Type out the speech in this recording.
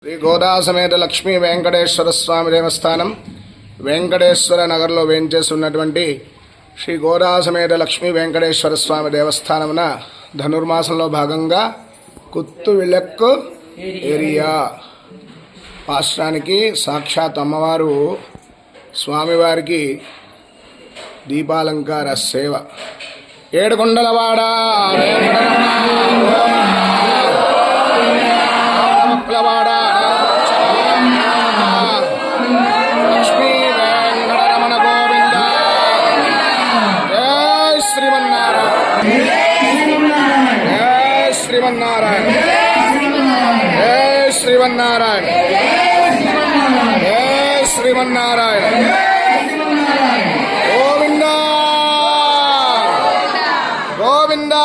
శ్రీ గోదా సమేత లక్ష్మీ వెంకటేశ్వర స్వామి దేవస్థానం వెంకటేశ్వర నగర్లో వేంచేసి ఉన్నటువంటి శ్రీ గోదా సమేత లక్ష్మీ వెంకటేశ్వర స్వామి దేవస్థానమున ధనుర్మాసంలో భాగంగా కుత్తు విలక్కు ఏరియా పాశ్రానికి సాక్షాత్ అమ్మవారు స్వామివారికి దీపాలంకార సేవ. ఏడుకొండలవాడ లక్ష్మీ వెంకటరమణ గోవింద. జయ శ్రీమన్నారాయణ, జయ శ్రీమన్నారాయణ, జయ శ్రీమన్నారాయణ, జయ శ్రీమన్నారాయణ. గోవింద గోవింద.